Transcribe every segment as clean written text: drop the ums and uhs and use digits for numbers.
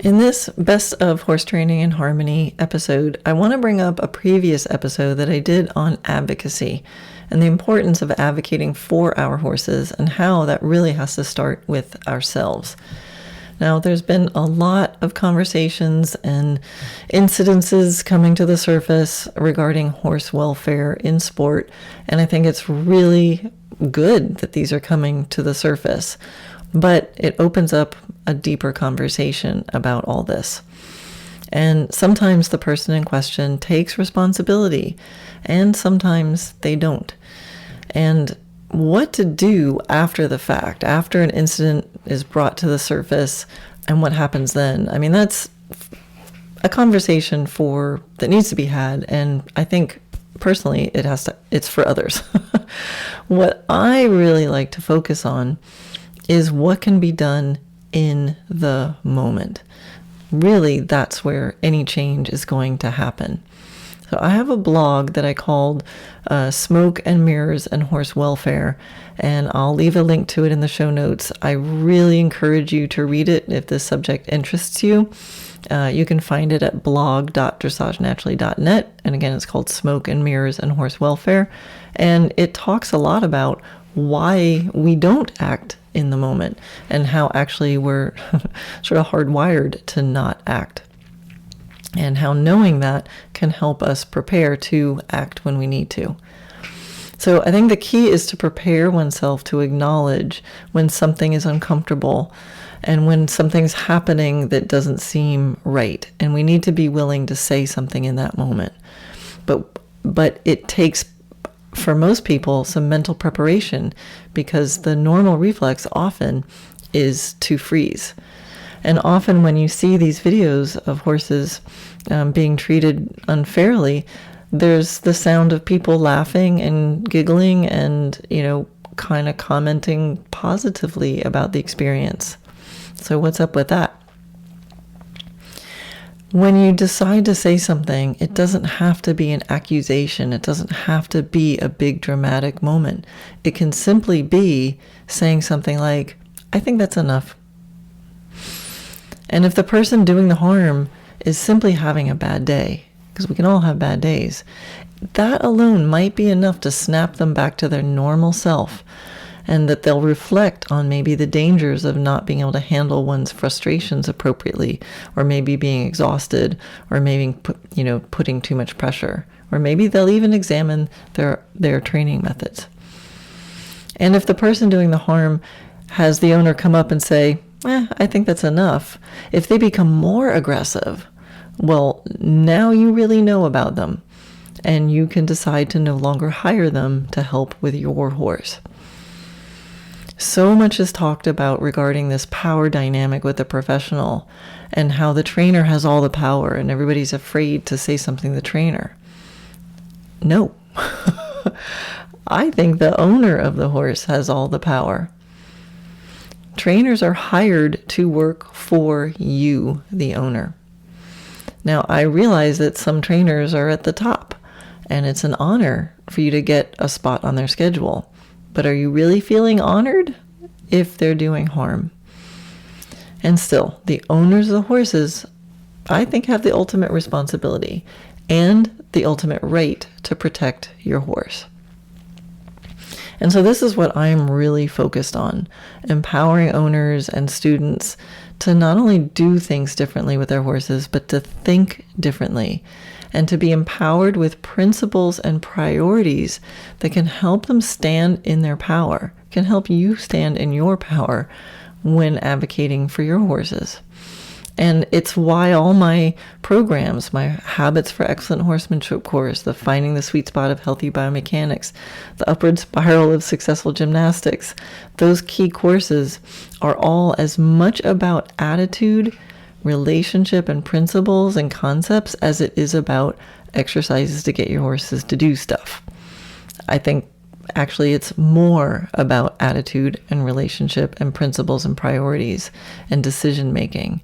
In this Best of Horse Training in Harmony episode, I want to bring up a previous episode that I did on advocacy and the importance of advocating for our horses and how that really has to start with ourselves. Now, there's been a lot of conversations and incidences coming to the surface regarding horse welfare in sport, and I think it's really good that these are coming to the surface. But it opens up a deeper conversation about all this. And sometimes the person in question takes responsibility, and sometimes they don't. And what to do after the fact, after an incident is brought to the surface, and what happens then? I mean, that's a conversation that needs to be had, and I think personally it's for others. What I really like to focus on is what can be done in the moment. Really, that's where any change is going to happen. So I have a blog that I called Smoke and Mirrors and Horse Welfare, and I'll leave a link to it in the show notes. I really encourage you to read it if this subject interests you. You can find it at blog.dressagenaturally.net, and again, it's called Smoke and Mirrors and Horse Welfare, and it talks a lot about why we don't act in the moment and how actually we're sort of hardwired to not act, and how knowing that can help us prepare to act when we need to. So I think the key is to prepare oneself to acknowledge when something is uncomfortable and when something's happening that doesn't seem right, and we need to be willing to say something in that moment. But it takes, for most people, some mental preparation, because the normal reflex often is to freeze. And often when you see these videos of horses being treated unfairly, there's the sound of people laughing and giggling and, kind of commenting positively about the experience. So what's up with that? When you decide to say something, it doesn't have to be an accusation. It doesn't have to be a big dramatic moment. It can simply be saying something like, I think that's enough. And if the person doing the harm is simply having a bad day, because we can all have bad days, that alone might be enough to snap them back to their normal self, and that they'll reflect on maybe the dangers of not being able to handle one's frustrations appropriately, or maybe being exhausted, or maybe putting too much pressure, or maybe they'll even examine their training methods. And if the person doing the harm has the owner come up and say, I think that's enough, if they become more aggressive, well, now you really know about them, and you can decide to no longer hire them to help with your horse. So much is talked about regarding this power dynamic with the professional and how the trainer has all the power and everybody's afraid to say something to the trainer. No. I think the owner of the horse has all the power. Trainers are hired to work for you, the owner. Now, I realize that some trainers are at the top, and it's an honor for you to get a spot on their schedule. But are you really feeling honored if they're doing harm? And still, the owners of the horses, I think, have the ultimate responsibility and the ultimate right to protect your horse. And so this is what I'm really focused on, empowering owners and students to not only do things differently with their horses, but to think differently, and to be empowered with principles and priorities that can help them stand in their power, can help you stand in your power when advocating for your horses. And it's why all my programs, my Habits for Excellent Horsemanship course, the Finding the Sweet Spot of Healthy Biomechanics, the Upward Spiral of Successful Gymnastics, those key courses are all as much about attitude, relationship, and principles and concepts as it is about exercises to get your horses to do stuff. I think actually it's more about attitude and relationship and principles and priorities and decision making.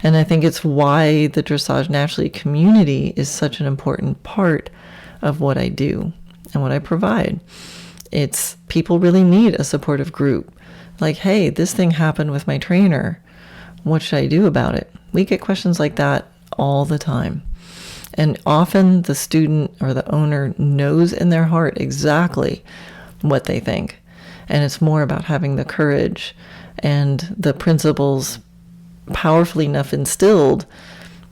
And I think it's why the Dressage Naturally community is such an important part of what I do and what I provide. It's people really need a supportive group. Like, hey, this thing happened with my trainer. What should I do about it? We get questions like that all the time. And often the student or the owner knows in their heart exactly what they think. And it's more about having the courage and the principles powerfully enough instilled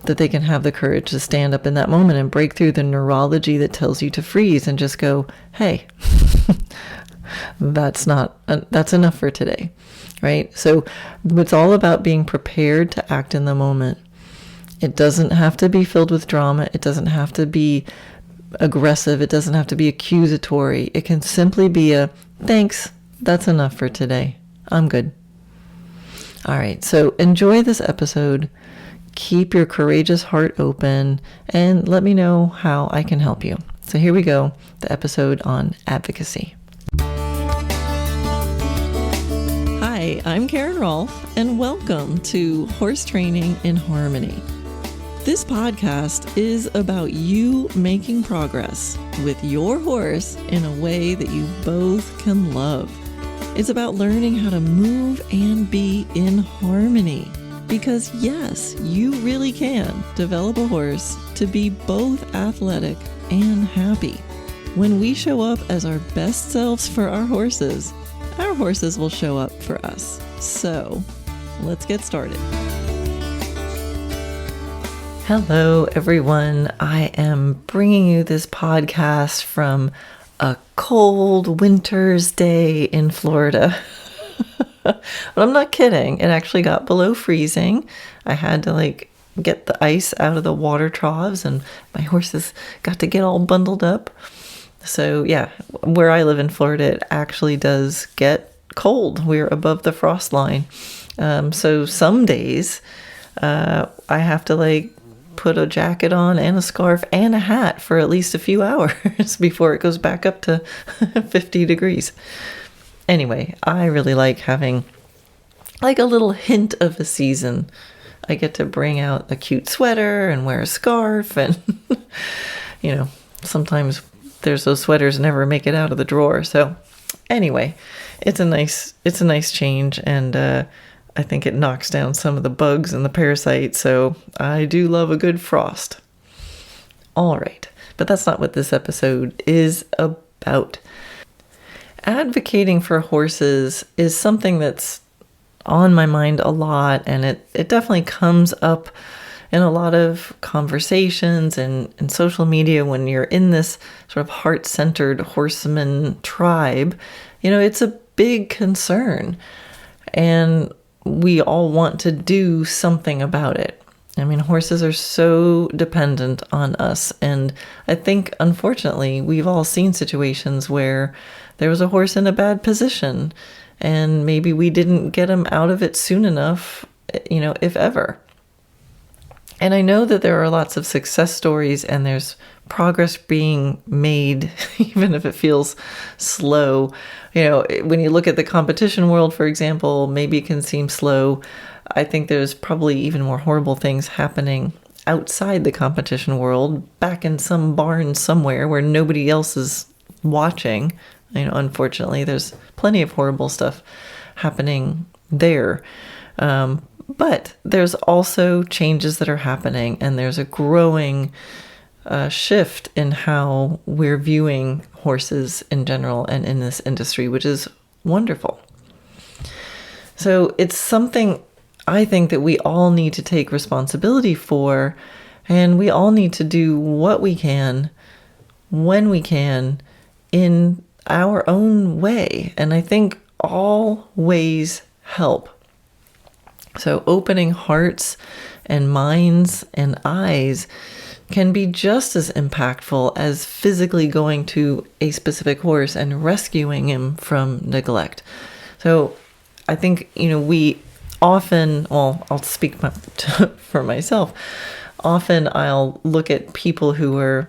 that they can have the courage to stand up in that moment and break through the neurology that tells you to freeze and just go, hey, that's enough for today, right? So it's all about being prepared to act in the moment. It doesn't have to be filled with drama. It doesn't have to be aggressive. It doesn't have to be accusatory. It can simply be a, thanks, that's enough for today. I'm good. All right, so enjoy this episode. Keep your courageous heart open and let me know how I can help you. So here we go, the episode on advocacy. Hi, I'm Karen Rohlf, and welcome to Horse Training in Harmony. This podcast is about you making progress with your horse in a way that you both can love. It's about learning how to move and be in harmony. Because yes, you really can develop a horse to be both athletic and happy. When we show up as our best selves for our horses will show up for us. So let's get started. Hello, everyone. I am bringing you this podcast from a cold winter's day in Florida. But I'm not kidding. It actually got below freezing. I had to get the ice out of the water troughs, and my horses got to get all bundled up. So yeah, where I live in Florida, it actually does get cold. We're above the frost line. So some days I have to put a jacket on and a scarf and a hat for at least a few hours before it goes back up to 50 degrees. Anyway, I really like having a little hint of a season. I get to bring out a cute sweater and wear a scarf, and sometimes there's those sweaters never make it out of the drawer. So anyway, it's a nice change, and I think it knocks down some of the bugs and the parasites, so I do love a good frost. All right, but that's not what this episode is about. Advocating for horses is something that's on my mind a lot, and it definitely comes up in a lot of conversations and social media when you're in this sort of heart-centered horseman tribe. It's a big concern, and we all want to do something about it. I mean, horses are so dependent on us, and I think, unfortunately, we've all seen situations where there was a horse in a bad position, and maybe we didn't get him out of it soon enough, if ever. And I know that there are lots of success stories, and there's progress being made, even if it feels slow. When you look at the competition world, for example, maybe it can seem slow. I think there's probably even more horrible things happening outside the competition world, back in some barn somewhere where nobody else is watching. Unfortunately, there's plenty of horrible stuff happening there. But there's also changes that are happening, and there's a growing shift in how we're viewing horses in general and in this industry, which is wonderful. So it's something I think that we all need to take responsibility for, and we all need to do what we can, when we can, in our own way. And I think all ways help. So opening hearts and minds and eyes can be just as impactful as physically going to a specific horse and rescuing him from neglect. So I think, we often, I'll speak for myself. Often I'll look at people who are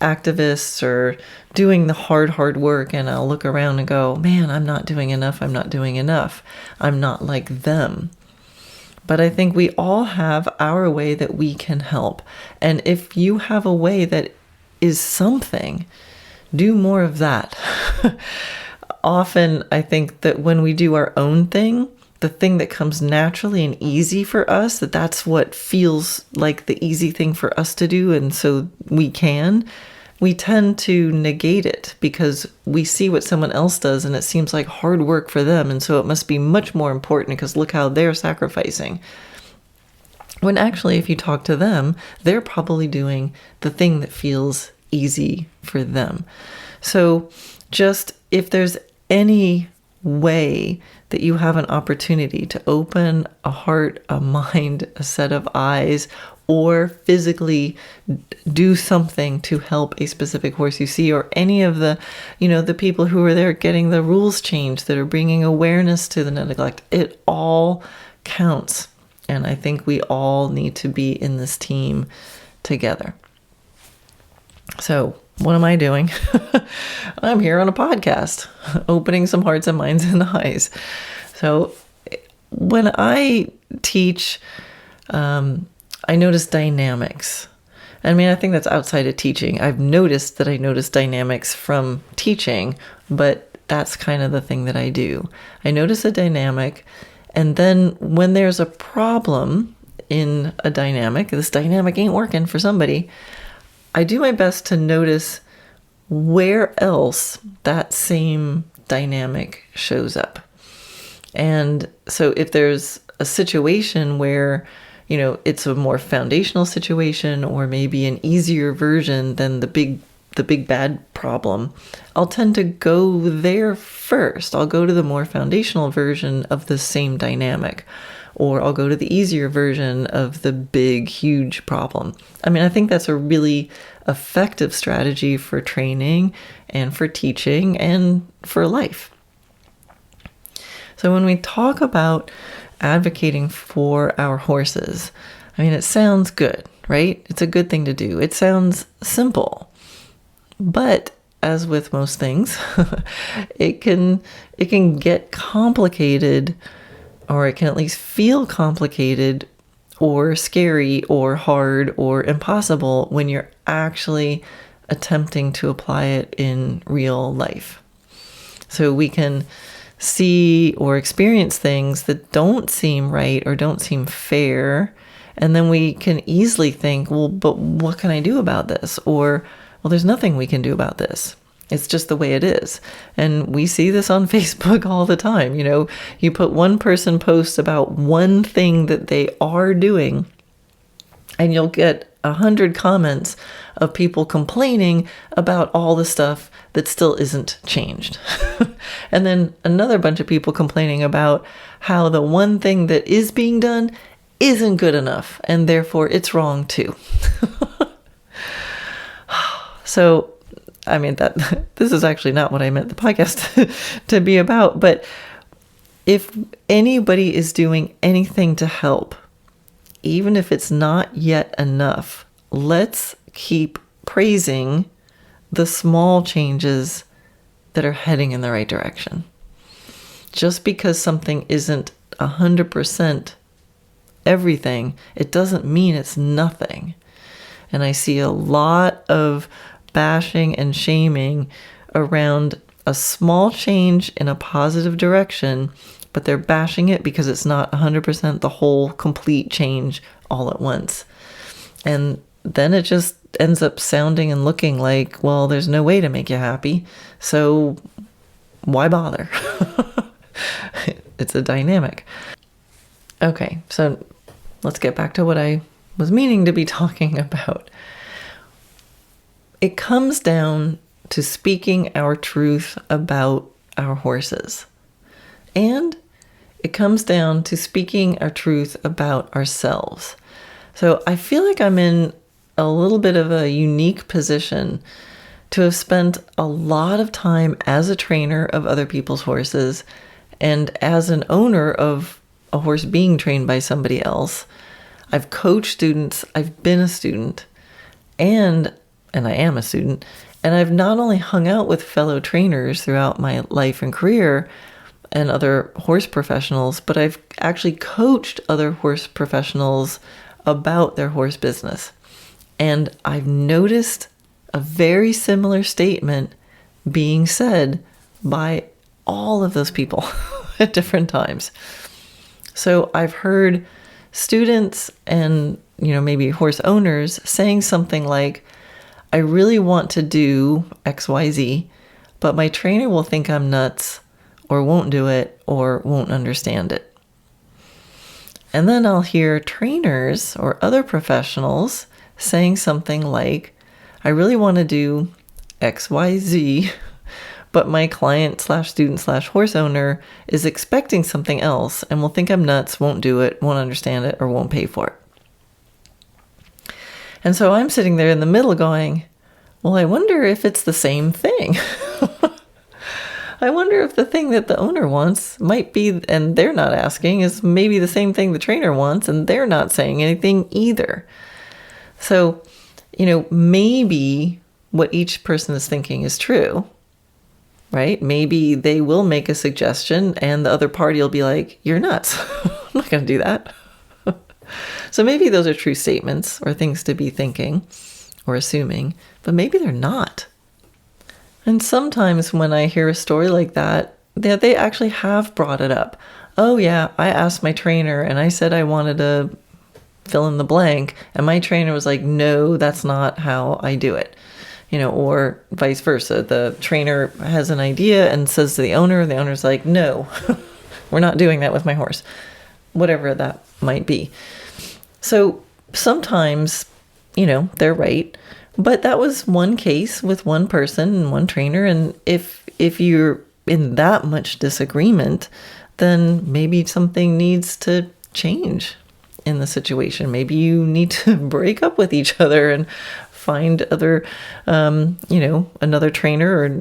activists or doing the hard work, and I'll look around and go, man, I'm not doing enough. I'm not like them. But I think we all have our way that we can help. And if you have a way that is something, do more of that. Often I think that when we do our own thing, the thing that comes naturally and easy for us, that's what feels like the easy thing for us to do, and so we tend to negate it because we see what someone else does and it seems like hard work for them, and so it must be much more important because look how they're sacrificing. When actually, if you talk to them, they're probably doing the thing that feels easy for them. So just if there's any way that you have an opportunity to open a heart, a mind, a set of eyes, or physically do something to help a specific horse you see, or any of the, the people who are there getting the rules changed that are bringing awareness to the neglect, it all counts. And I think we all need to be in this team together. So what am I doing? I'm here on a podcast, opening some hearts and minds and eyes. So when I teach, I notice dynamics. I mean, I think that's outside of teaching. I've noticed that I notice dynamics from teaching, but that's kind of the thing that I do. I notice a dynamic, and then when there's a problem in a dynamic, this dynamic ain't working for somebody, I do my best to notice where else that same dynamic shows up. And so if there's a situation where, it's a more foundational situation or maybe an easier version than the big bad problem, I'll tend to go there first. I'll go to the more foundational version of the same dynamic, or I'll go to the easier version of the big, huge problem. I mean, I think that's a really effective strategy for training and for teaching and for life. So when we talk about advocating for our horses, I mean, it sounds good, right? It's a good thing to do. It sounds simple. But as with most things, it can get complicated, or it can at least feel complicated or scary or hard or impossible when you're actually attempting to apply it in real life. So we can see or experience things that don't seem right or don't seem fair, and then we can easily think, well, but what can I do about this? Or, well, there's nothing we can do about this. It's just the way it is. And we see this on Facebook all the time. You put one person post about one thing that they are doing, and you'll get 100 comments of people complaining about all the stuff that still isn't changed. And then another bunch of people complaining about how the one thing that is being done isn't good enough, and therefore it's wrong too. So, I mean, this is actually not what I meant the podcast to be about, but if anybody is doing anything to help, even if it's not yet enough, let's keep praising the small changes that are heading in the right direction. Just because something isn't 100% everything, it doesn't mean it's nothing. And I see a lot of bashing and shaming around a small change in a positive direction, but they're bashing it because it's not 100% the whole complete change all at once. And then it just ends up sounding and looking like, well, there's no way to make you happy, so why bother? It's a dynamic. Okay, so let's get back to what I was meaning to be talking about. It comes down to speaking our truth about our horses. And it comes down to speaking our truth about ourselves. So I feel like I'm in a little bit of a unique position to have spent a lot of time as a trainer of other people's horses and as an owner of a horse being trained by somebody else. I've coached students, I've been a student, and I am a student, and I've not only hung out with fellow trainers throughout my life and career and other horse professionals, but I've actually coached other horse professionals about their horse business. And I've noticed a very similar statement being said by all of those people at different times. So I've heard students and, maybe horse owners saying something like, I really want to do XYZ, but my trainer will think I'm nuts or won't do it or won't understand it. And then I'll hear trainers or other professionals saying something like, I really want to do XYZ, but my client/student/horse owner is expecting something else and will think I'm nuts, won't do it, won't understand it, or won't pay for it. And so I'm sitting there in the middle going, well, I wonder if it's the same thing. I wonder if the thing that the owner wants might be, and they're not asking, is maybe the same thing the trainer wants, and they're not saying anything either. So, maybe what each person is thinking is true, right? Maybe they will make a suggestion and the other party will be like, you're nuts. I'm not going to do that. So maybe those are true statements or things to be thinking or assuming, but maybe they're not. And sometimes when I hear a story like that, they actually have brought it up. Oh yeah, I asked my trainer and I said I wanted to fill in the blank, and my trainer was like, no, that's not how I do it. Or vice versa. The trainer has an idea and says to the owner's like, no, we're not doing that with my horse. Whatever that might be. So sometimes, they're right. But that was one case with one person and one trainer. And if you're in that much disagreement, then maybe something needs to change in the situation. Maybe you need to break up with each other and find other, another trainer, or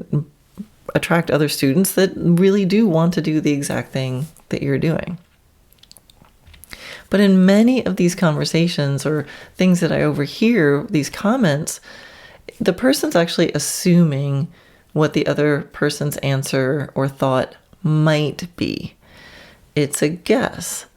attract other students that really do want to do the exact thing that you're doing. But in many of these conversations or things that I overhear, these comments, the person's actually assuming what the other person's answer or thought might be. It's a guess.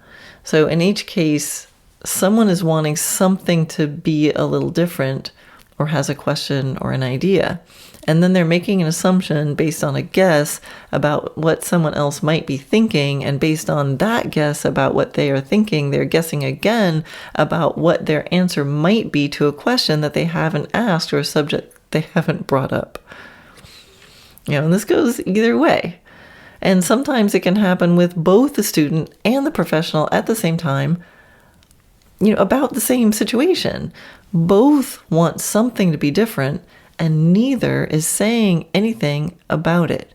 So in each case, someone is wanting something to be a little different or has a question or an idea. And then they're making an assumption based on a guess about what someone else might be thinking. And based on that guess about what they are thinking, they're guessing again about what their answer might be to a question that they haven't asked or a subject they haven't brought up. And this goes either way. And sometimes it can happen with both the student and the professional at the same time, about the same situation. Both want something to be different, and neither is saying anything about it.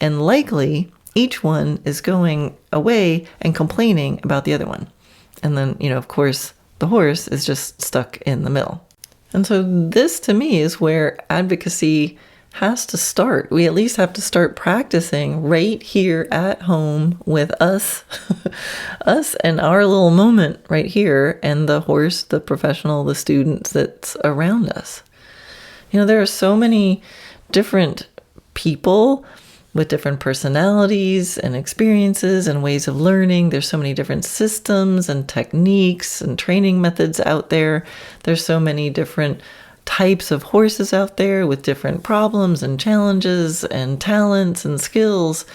And likely, each one is going away and complaining about the other one. And then, of course, the horse is just stuck in the middle. And so this, to me, is where advocacy has to start. We at least have to start practicing right here at home with us, us and our little moment right here, and the horse, the professional, the students that's around us. There are so many different people with different personalities and experiences and ways of learning. There's so many different systems and techniques and training methods out there. There's so many different types of horses out there with different problems and challenges and talents and skills.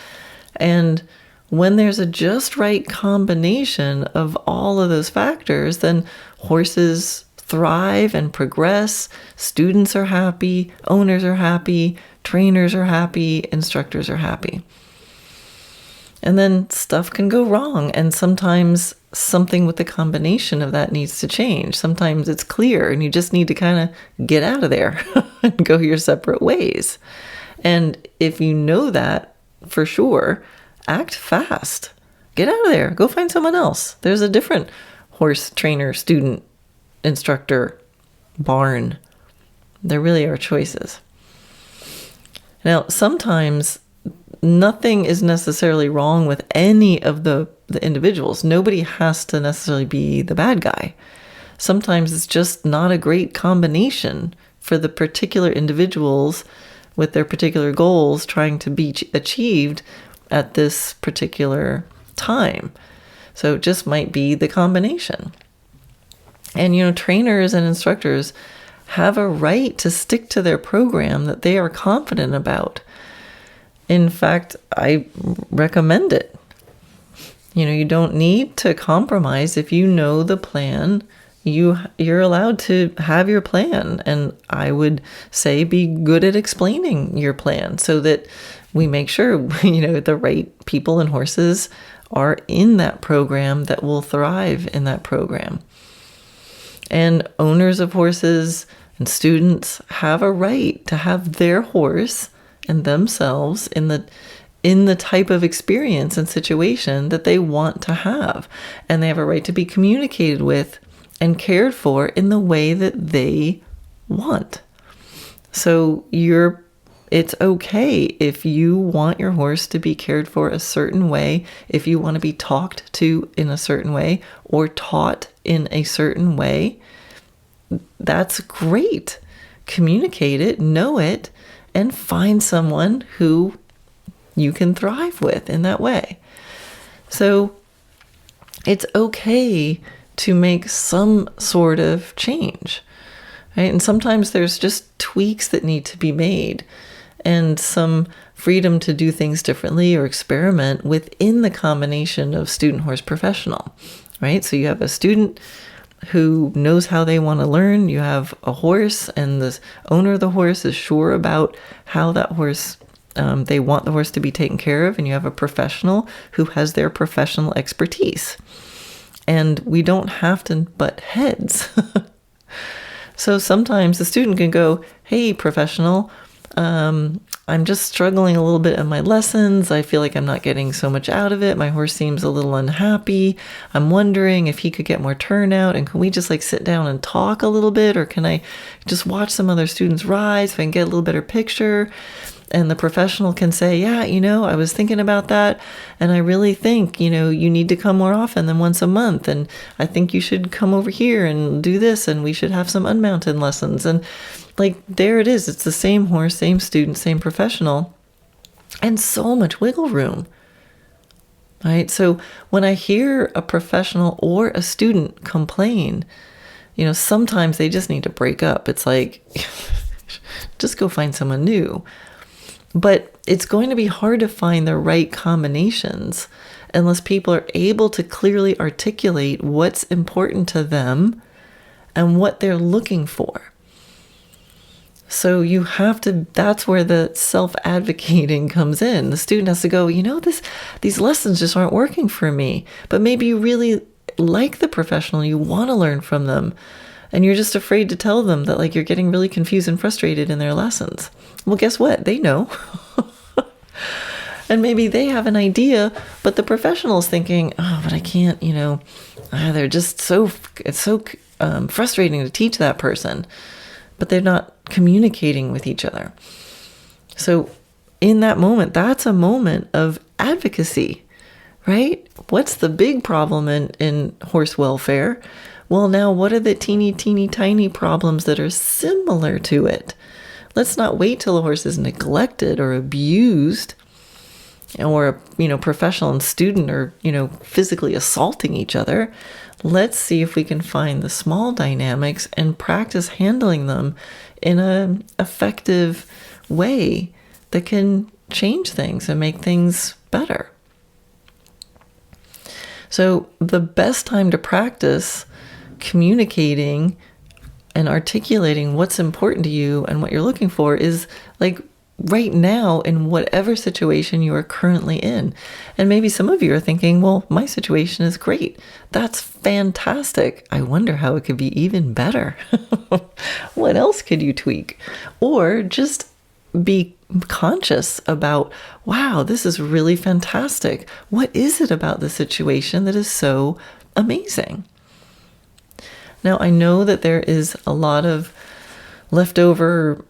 And when there's a just right combination of all of those factors, then horses thrive and progress. Students are happy, owners are happy, trainers are happy, instructors are happy. And then stuff can go wrong, and sometimes something with the combination of that needs to change. Sometimes it's clear and you just need to kind of get out of there and go your separate ways. And if you know that for sure, act fast. Get out of there. Go find someone else. There's a different horse trainer, student, instructor, barn. There really are choices. Now, sometimes nothing is necessarily wrong with any of the individuals. Nobody has to necessarily be the bad guy. Sometimes it's just not a great combination for the particular individuals with their particular goals trying to be achieved at this particular time. So it just might be the combination. And, trainers and instructors have a right to stick to their program that they are confident about. In fact, I recommend it. You don't need to compromise. If you know the plan, you're allowed to have your plan. And I would say be good at explaining your plan so that we make sure, the right people and horses are in that program that will thrive in that program. And owners of horses and students have a right to have their horse and themselves in the type of experience and situation that they want to have. And they have a right to be communicated with and cared for in the way that they want. So it's okay if you want your horse to be cared for a certain way, if you want to be talked to in a certain way or taught in a certain way. That's great. Communicate it, know it, and find someone who you can thrive with in that way. So it's okay to make some sort of change, right? And sometimes there's just tweaks that need to be made and some freedom to do things differently or experiment within the combination of student horse professional, right? So you have a student who knows how they want to learn. You have a horse, and the owner of the horse is sure about how that horse, they want the horse to be taken care of. And you have a professional who has their professional expertise. And we don't have to butt heads. So sometimes the student can go, hey, professional, I'm just struggling a little bit in my lessons. I feel like I'm not getting so much out of it. My horse seems a little unhappy. I'm wondering if he could get more turnout, and can we just sit down and talk a little bit, or can I just watch some other students ride so I can get a little better picture? And the professional can say, yeah, I was thinking about that, and I really think, you need to come more often than once a month, and I think you should come over here and do this, and we should have some unmounted lessons. And there it is. It's the same horse, same student, same professional, and so much wiggle room, right? So when I hear a professional or a student complain, sometimes they just need to break up. It's just go find someone new. But it's going to be hard to find the right combinations unless people are able to clearly articulate what's important to them and what they're looking for. So you have to, that's where the self-advocating comes in. The student has to go, these lessons just aren't working for me. But maybe you really like the professional, you want to learn from them, and you're just afraid to tell them that you're getting really confused and frustrated in their lessons. Well, guess what? They know. And maybe they have an idea, but the professional's thinking, oh, but I can't, they're just it's so frustrating to teach that person, but they're not communicating with each other. So in that moment, that's a moment of advocacy, right? What's the big problem in horse welfare? Well, now what are the teeny tiny problems that are similar to it? Let's not wait till a horse is neglected or abused, or professional and student are physically assaulting each other. Let's see if we can find the small dynamics and practice handling them in an effective way that can change things and make things better. So the best time to practice communicating and articulating what's important to you and what you're looking for is right now in whatever situation you are currently in. And maybe some of you are thinking, well, my situation is great. That's fantastic. I wonder how it could be even better. What else could you tweak? Or just be conscious about, wow, this is really fantastic. What is it about the situation that is so amazing? Now, I know that there is a lot of leftover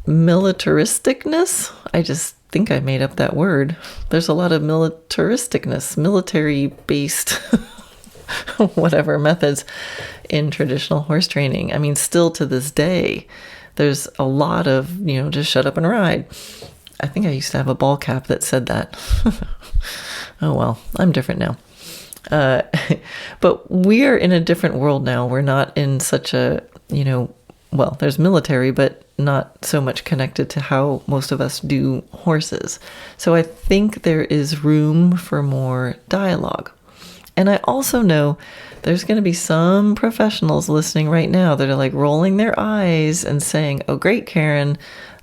militaristicness. I just think I made up that word. There's a lot of militaristicness, military-based whatever methods in traditional horse training. I mean, still to this day, there's a lot of, just shut up and ride. I think I used to have a ball cap that said that. Oh, well, I'm different now. But we are in a different world now. We're not in such a, well, there's military, but not so much connected to how most of us do horses. So I think there is room for more dialogue. And I also know there's going to be some professionals listening right now that are like rolling their eyes and saying, oh, great, Karen.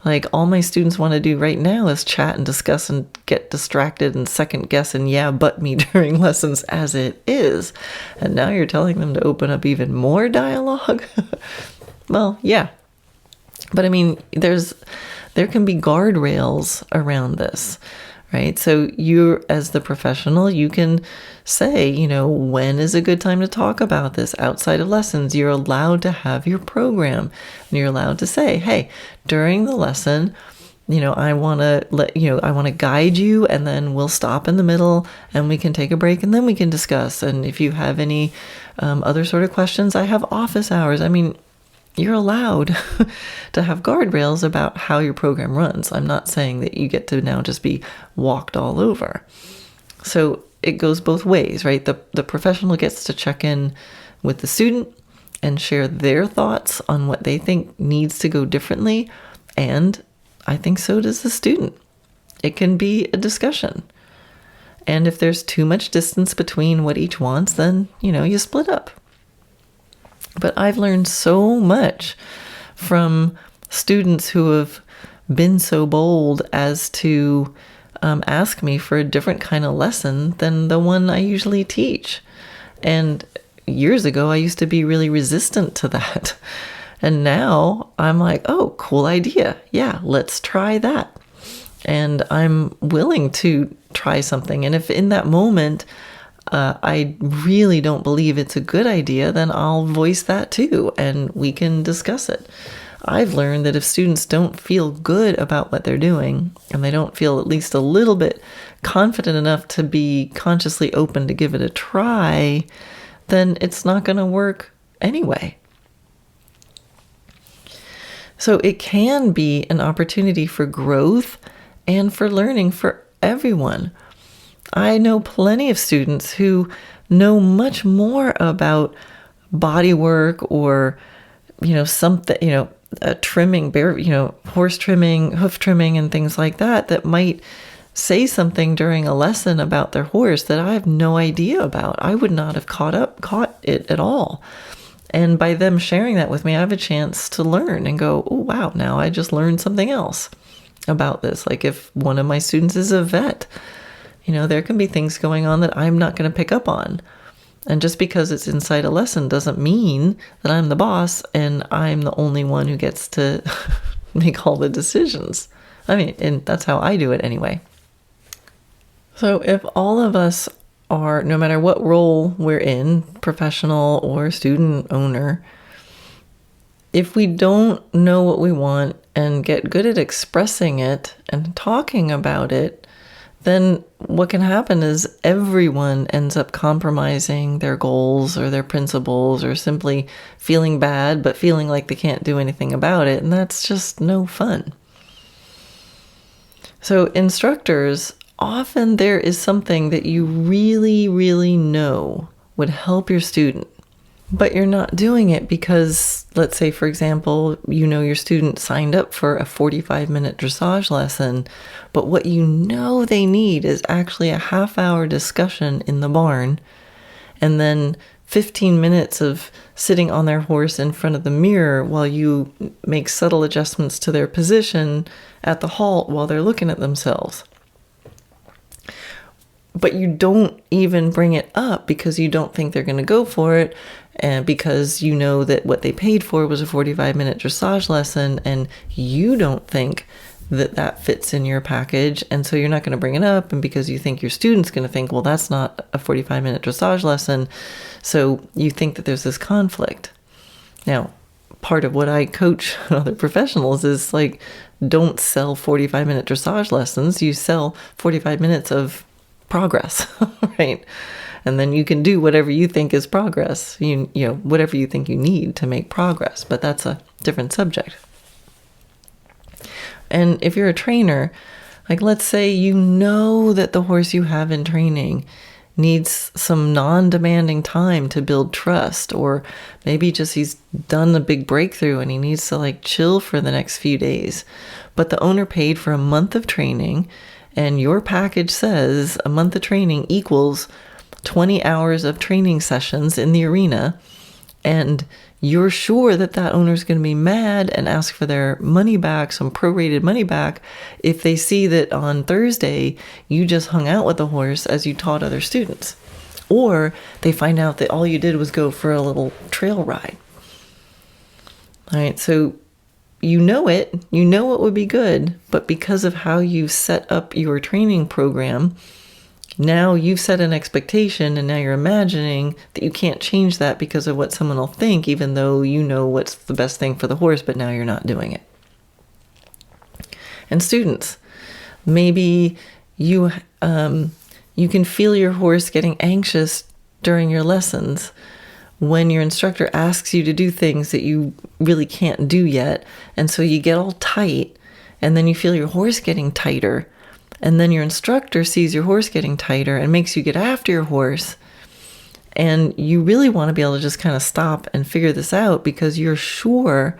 Like all my students want to do right now is chat and discuss and get distracted and second guess and but me during lessons as it is. And now you're telling them to open up even more dialogue? Well, yeah. But I mean, there can be guardrails around this, right? So you, as the professional, you can say, when is a good time to talk about this outside of lessons? You're allowed to have your program, and you're allowed to say, hey, during the lesson, I want to guide you, and then we'll stop in the middle and we can take a break and then we can discuss. And if you have any other sort of questions, I have office hours. I mean, you're allowed to have guardrails about how your program runs. I'm not saying that you get to now just be walked all over. So it goes both ways, right? The professional gets to check in with the student and share their thoughts on what they think needs to go differently. And I think so does the student. It can be a discussion. And if there's too much distance between what each wants, then, you split up. But I've learned so much from students who have been so bold as to ask me for a different kind of lesson than the one I usually teach. And years ago, I used to be really resistant to that. And now I'm like, oh, cool idea. Yeah, let's try that. And I'm willing to try something. And if in that moment, I really don't believe it's a good idea, then I'll voice that too, and we can discuss it. I've learned that if students don't feel good about what they're doing, and they don't feel at least a little bit confident enough to be consciously open to give it a try, then it's not going to work anyway. So it can be an opportunity for growth and for learning for everyone. I know plenty of students who know much more about body work or, something, trimming, horse trimming, hoof trimming, and things like that might say something during a lesson about their horse that I have no idea about. I would not have caught it at all. And by them sharing that with me, I have a chance to learn and go, oh, wow, now I just learned something else about this. Like if one of my students is a vet, there can be things going on that I'm not going to pick up on. And just because it's inside a lesson doesn't mean that I'm the boss and I'm the only one who gets to make all the decisions. I mean, and that's how I do it anyway. So if all of us are, no matter what role we're in, professional or student owner, if we don't know what we want and get good at expressing it and talking about it, then what can happen is everyone ends up compromising their goals or their principles or simply feeling bad, but feeling like they can't do anything about it. And that's just no fun. So instructors, often there is something that you really, really know would help your student, but you're not doing it because, let's say, for example, your student signed up for a 45-minute dressage lesson, but what they need is actually a half-hour discussion in the barn, and then 15 minutes of sitting on their horse in front of the mirror while you make subtle adjustments to their position at the halt while they're looking at themselves. But you don't even bring it up because you don't think they're going to go for it, and because you know that what they paid for was a 45-minute dressage lesson, and you don't think that fits in your package, and so you're not going to bring it up, and because you think your student's going to think, well, that's not a 45-minute dressage lesson, so you think that there's this conflict. Now, part of what I coach other professionals is like, don't sell 45-minute dressage lessons, you sell 45 minutes of progress, right? And then you can do whatever you think is progress, whatever you think you need to make progress, but that's a different subject. And if you're a trainer, like let's say that the horse you have in training needs some non-demanding time to build trust, or maybe just he's done a big breakthrough and he needs to chill for the next few days. But the owner paid for a month of training, and your package says a month of training equals 20 hours of training sessions in the arena, and you're sure that that owner's going to be mad and ask for their money back, some prorated money back, if they see that on Thursday you just hung out with the horse as you taught other students. Or they find out that all you did was go for a little trail ride. All right, so you know it would be good, but because of how you set up your training program, now you've set an expectation, and now you're imagining that you can't change that because of what someone will think, even though you know what's the best thing for the horse, but now you're not doing it. And students, maybe you can feel your horse getting anxious during your lessons when your instructor asks you to do things that you really can't do yet, and so you get all tight, and then you feel your horse getting tighter. And then your instructor sees your horse getting tighter and makes you get after your horse. And you really want to be able to just kind of stop and figure this out, because you're sure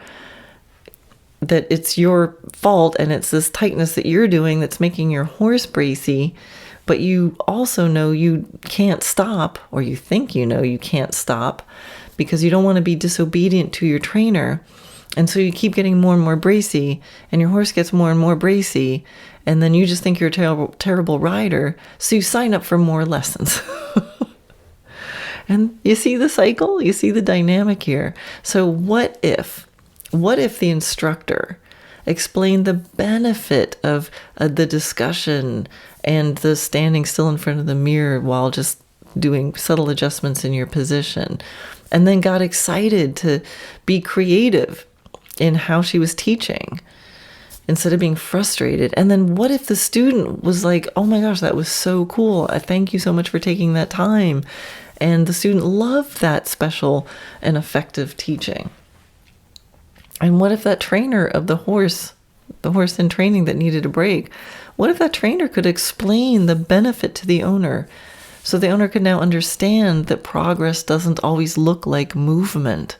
that it's your fault and it's this tightness that you're doing that's making your horse bracy. But you also know you can't stop, or you think you know you can't stop, because you don't want to be disobedient to your trainer. And so you keep getting more and more bracy, and your horse gets more and more bracy, and then you just think you're a terrible rider, so you sign up for more lessons. And you see the cycle? You see the dynamic here? So what if the instructor explained the benefit of the discussion and the standing still in front of the mirror while just doing subtle adjustments in your position, and then got excited to be creative in how she was teaching instead of being frustrated? And then what if the student was like, oh my gosh, that was so cool. I thank you so much for taking that time. And the student loved that special and effective teaching. And what if that trainer of the horse in training that needed a break, what if that trainer could explain the benefit to the owner, so the owner could now understand that progress doesn't always look like movement?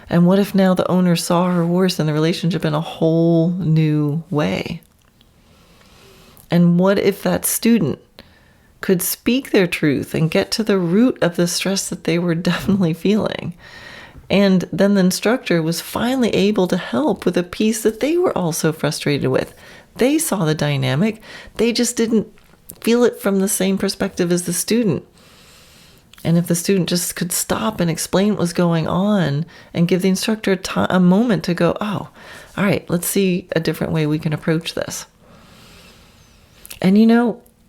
And what if now the owner saw her horse and the relationship in a whole new way? And what if that student could speak their truth and get to the root of the stress that they were definitely feeling? And then the instructor was finally able to help with a piece that they were also frustrated with. They saw the dynamic. They just didn't feel it from the same perspective as the student. And if the student just could stop and explain what was going on and give the instructor a moment to go, oh, all right, let's see a different way we can approach this. And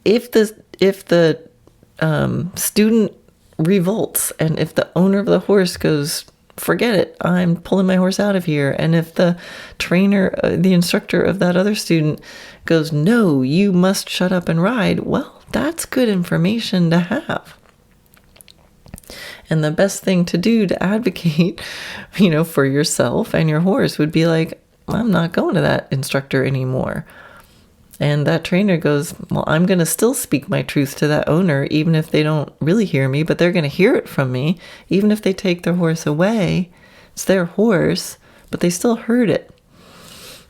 if the student revolts, and if the owner of the horse goes, forget it, I'm pulling my horse out of here, and if the trainer, the instructor of that other student goes, no, you must shut up and ride, well, that's good information to have. And the best thing to do to advocate, for yourself and your horse would be like, I'm not going to that instructor anymore. And that trainer goes, well, I'm going to still speak my truth to that owner, even if they don't really hear me, but they're going to hear it from me. Even if they take their horse away, it's their horse, but they still heard it.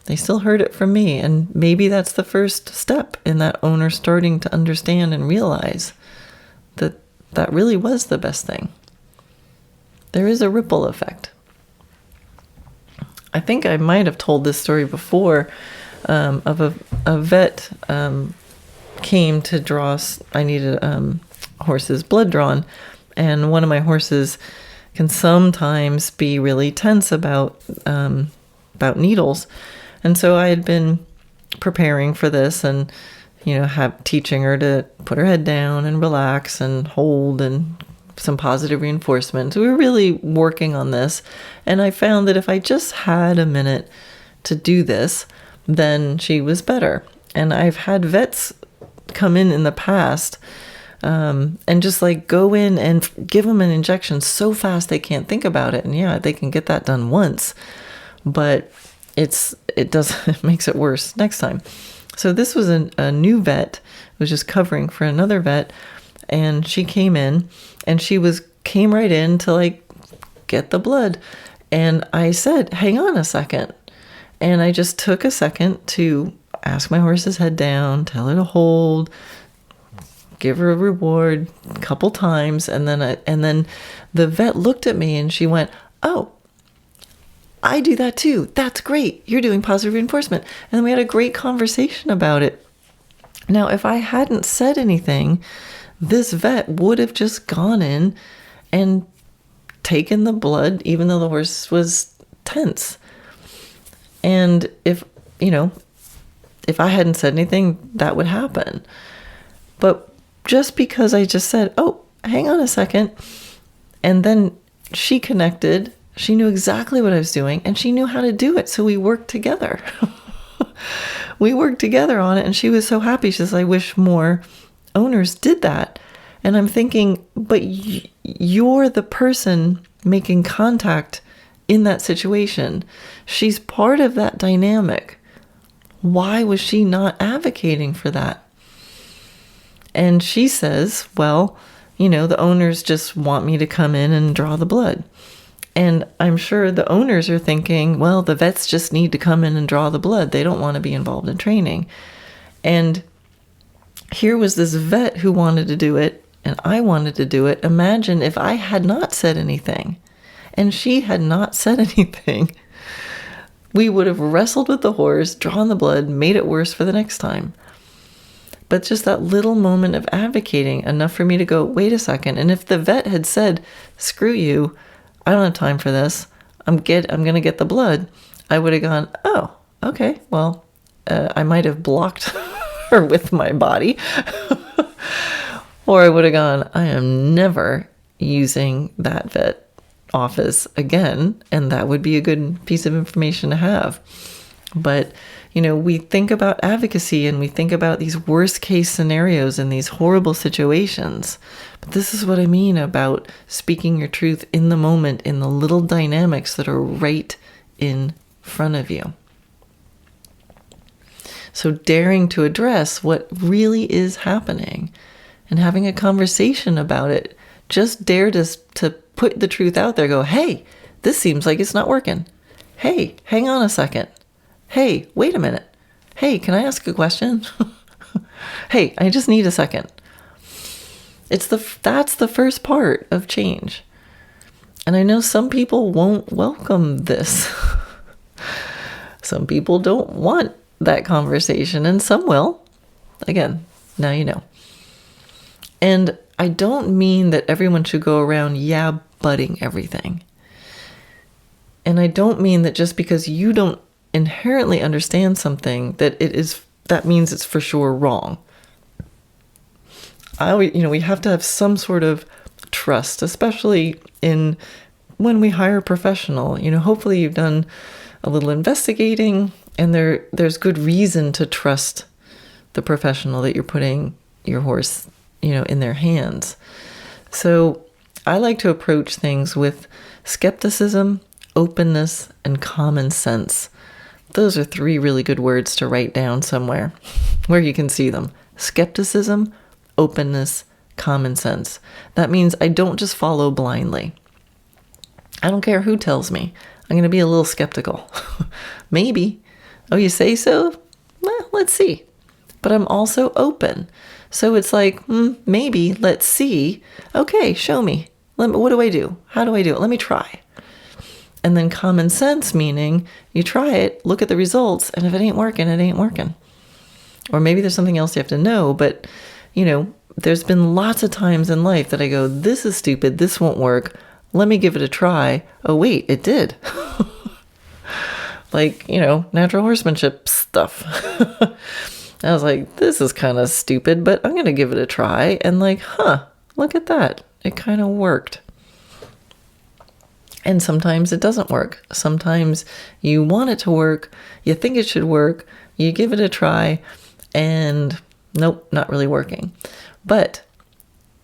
They still heard it from me. And maybe that's the first step in that owner starting to understand and realize that that really was the best thing. There is a ripple effect. I think I might have told this story before, of a vet came to draw. I needed horse's blood drawn, and one of my horses can sometimes be really tense about needles, and so I had been preparing for this, and teaching her to put her head down and relax and hold and some positive reinforcement. So we were really working on this, and I found that if I just had a minute to do this, then she was better. And I've had vets come in the past and just like go in and give them an injection so fast they can't think about it. And yeah, they can get that done once, but it makes it worse next time. So this was a new vet, was just covering for another vet, and she came in, and she came right in to like get the blood. And I said, hang on a second. And I just took a second to ask my horse's head down, tell her to hold, give her a reward a couple times. And then the vet looked at me and she went, "Oh, I do that too. That's great. You're doing positive reinforcement." And we had a great conversation about it. Now, if I hadn't said anything, this vet would have just gone in and taken the blood, even though the horse was tense. And if I hadn't said anything, that would happen. But just because I just said, "Oh, hang on a second," and then she connected, she knew exactly what I was doing, and she knew how to do it. So we worked together. We worked together on it, and she was so happy. She says, "I wish more owners did that." And I'm thinking, but you're the person making contact in that situation. She's part of that dynamic. Why was she not advocating for that? And she says, "Well, the owners just want me to come in and draw the blood." And I'm sure the owners are thinking, well, the vets just need to come in and draw the blood. They don't want to be involved in training. And here was this vet who wanted to do it, and I wanted to do it. Imagine if I had not said anything and she had not said anything. We would have wrestled with the horse, drawn the blood, made it worse for the next time. But just that little moment of advocating, enough for me to go, wait a second. And if the vet had said, "Screw you, I don't have time for this. I'm going to get the blood," I would have gone, "Oh, okay. Well, I might have blocked her with my body." Or I would have gone, "I am never using that vet office again." And that would be a good piece of information to have. But, we think about advocacy and we think about these worst case scenarios and these horrible situations. But this is what I mean about speaking your truth in the moment, in the little dynamics that are right in front of you. So daring to address what really is happening and having a conversation about it. Just dare to put the truth out there. Go, "Hey, this seems like it's not working. Hey, hang on a second. Hey, wait a minute. Hey, can I ask a question? Hey, I just need a second." That's the first part of change. And I know some people won't welcome this. Some people don't want that conversation, and some will. Again, now you know. And I don't mean that everyone should go around butting everything. And I don't mean that just because you don't inherently understand something that means it's for sure wrong. We have to have some sort of trust, especially when we hire a professional. Hopefully you've done a little investigating, and there's good reason to trust the professional that you're putting your horse, in their hands. So I like to approach things with skepticism, openness, and common sense. Those are 3 really good words to write down somewhere where you can see them. Skepticism, openness, common sense. That means I don't just follow blindly. I don't care who tells me. I'm going to be a little skeptical. Maybe. Oh, you say so? Well, let's see. But I'm also open. So it's like, maybe, let's see. Okay, show me. What do I do? How do I do it? Let me try. And then common sense, meaning you try it, look at the results, and if it ain't working, it ain't working. Or maybe there's something else you have to know, but, there's been lots of times in life that I go, this is stupid, this won't work, let me give it a try. Oh, wait, it did. Like, natural horsemanship stuff. I was like, this is kind of stupid, but I'm going to give it a try. And look at that. It kind of worked. And sometimes it doesn't work. Sometimes you want it to work, you think it should work, you give it a try, and nope, not really working. But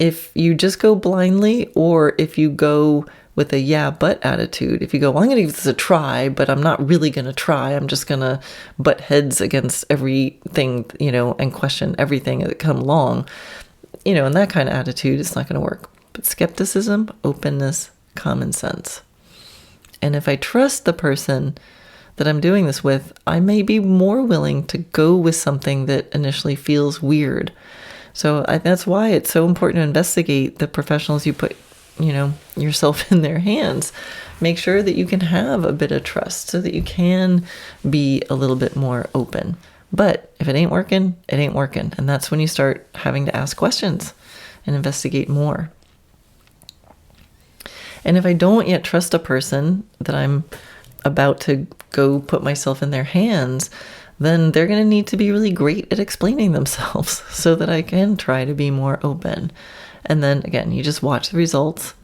if you just go blindly, or if you go with a but attitude, if you go, well, I'm going to give this a try, but I'm not really going to try, I'm just going to butt heads against everything, and question everything that come along, and that kind of attitude, it's not going to work. But skepticism, openness, common sense. And if I trust the person that I'm doing this with, I may be more willing to go with something that initially feels weird, So that's why it's so important to investigate the professionals you put, yourself in their hands. Make sure that you can have a bit of trust so that you can be a little bit more open. But if it ain't working, it ain't working. And that's when you start having to ask questions and investigate more. And if I don't yet trust a person that I'm about to go put myself in their hands, then they're going to need to be really great at explaining themselves so that I can try to be more open. And then again, you just watch the results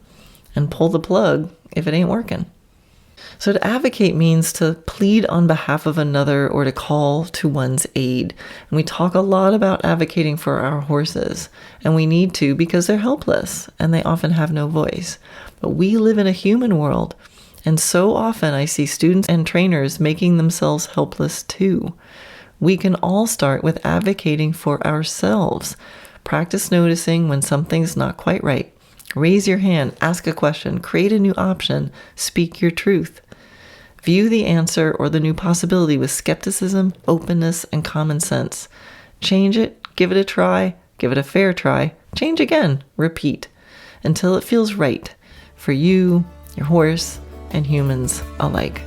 and pull the plug if it ain't working. So to advocate means to plead on behalf of another or to call to one's aid. And we talk a lot about advocating for our horses, and we need to because they're helpless and they often have no voice. But we live in a human world, and so often I see students and trainers making themselves helpless too. We can all start with advocating for ourselves. Practice noticing when something's not quite right. Raise your hand, ask a question, create a new option, speak your truth. View the answer or the new possibility with skepticism, openness, and common sense. Change it, give it a try, give it a fair try, change again, repeat, until it feels right for you, your horse, and humans alike.